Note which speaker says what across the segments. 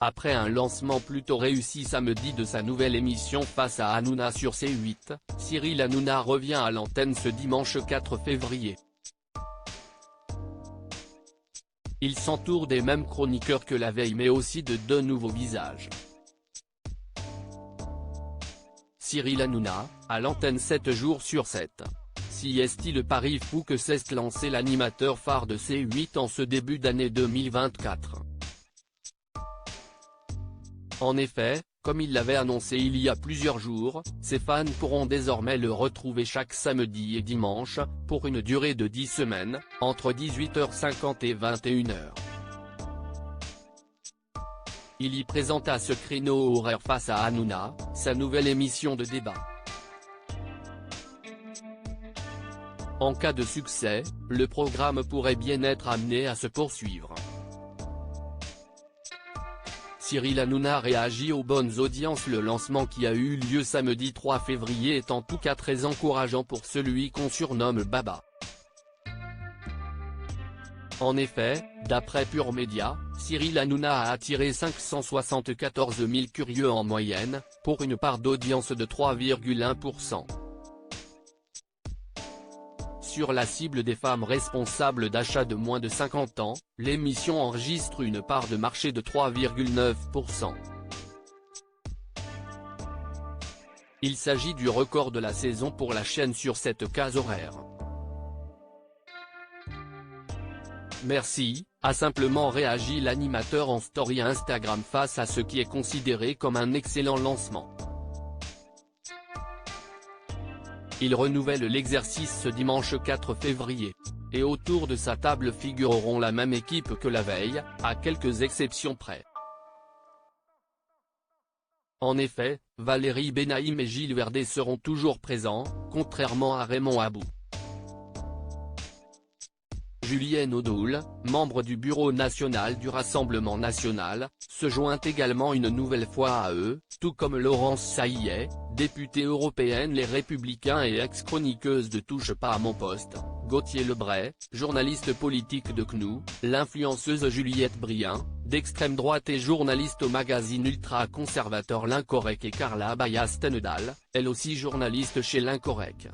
Speaker 1: Après un lancement plutôt réussi samedi de sa nouvelle émission Face à Hanouna sur C8, Cyril Hanouna revient à l'antenne ce dimanche 4 février. Il s'entoure des mêmes chroniqueurs que la veille mais aussi de deux nouveaux visages. Cyril Hanouna, à l'antenne 7 jours sur 7. Si est-il le pari fou que s'est lancé l'animateur phare de C8 en ce début d'année 2024. En effet, comme il l'avait annoncé il y a plusieurs jours, ses fans pourront désormais le retrouver chaque samedi et dimanche, pour une durée de 10 semaines, entre 18h50 et 21h. Il y présenta ce créneau horaire Face à Hanouna, sa nouvelle émission de débat. En cas de succès, le programme pourrait bien être amené à se poursuivre. Cyril Hanouna réagit aux bonnes audiences. Le lancement qui a eu lieu samedi 3 février est en tout cas très encourageant pour celui qu'on surnomme Baba. En effet, d'après Pure Média, Cyril Hanouna a attiré 574 000 curieux en moyenne, pour une part d'audience de 3,1%. Sur la cible des femmes responsables d'achat de moins de 50 ans, l'émission enregistre une part de marché de 3,9%. Il s'agit du record de la saison pour la chaîne sur cette case horaire. Merci, a simplement réagi l'animateur en story Instagram face à ce qui est considéré comme un excellent lancement. Il renouvelle l'exercice ce dimanche 4 février. Et autour de sa table figureront la même équipe que la veille, à quelques exceptions près. En effet, Valérie Benaïm et Gilles Verdet seront toujours présents, contrairement à Raymond Abou. Julienne Odoul, membre du bureau national du Rassemblement national, se joint également une nouvelle fois à eux, tout comme Laurence Saillet, députée européenne Les Républicains et ex-chroniqueuse de Touche pas à mon poste, Gauthier Lebray, journaliste politique de CNU, l'influenceuse Juliette Brien, d'extrême droite et journaliste au magazine ultra-conservateur L'Incorrect et Carla Baya-Stenedal, elle aussi journaliste chez L'Incorrect.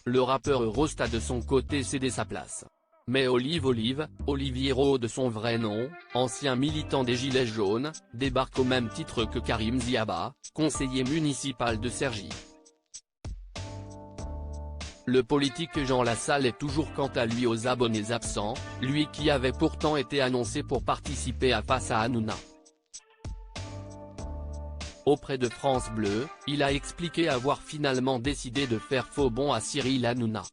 Speaker 1: Le rappeur Rost a de son côté cédé sa place. Mais Olivier Rowe de son vrai nom, ancien militant des Gilets jaunes, débarque au même titre que Karim Ziaba, conseiller municipal de Cergy. Le politique Jean Lassalle est toujours quant à lui aux abonnés absents, lui qui avait pourtant été annoncé pour participer à Face à Hanouna. Auprès de France Bleu, il a expliqué avoir finalement décidé de faire faux bond à Cyril Hanouna.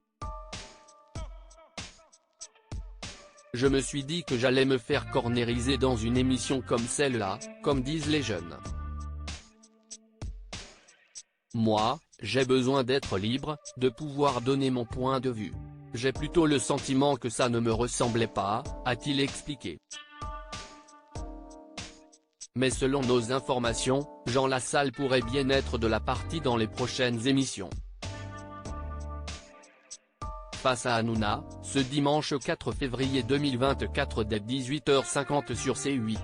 Speaker 1: Je me suis dit que j'allais me faire cornériser dans une émission comme celle-là, comme disent les jeunes. Moi, j'ai besoin d'être libre, de pouvoir donner mon point de vue. J'ai plutôt le sentiment que ça ne me ressemblait pas, a-t-il expliqué. Mais selon nos informations, Jean Lassalle pourrait bien être de la partie dans les prochaines émissions. Face à Hanouna, ce dimanche 4 février 2024 dès 18h50 sur C8.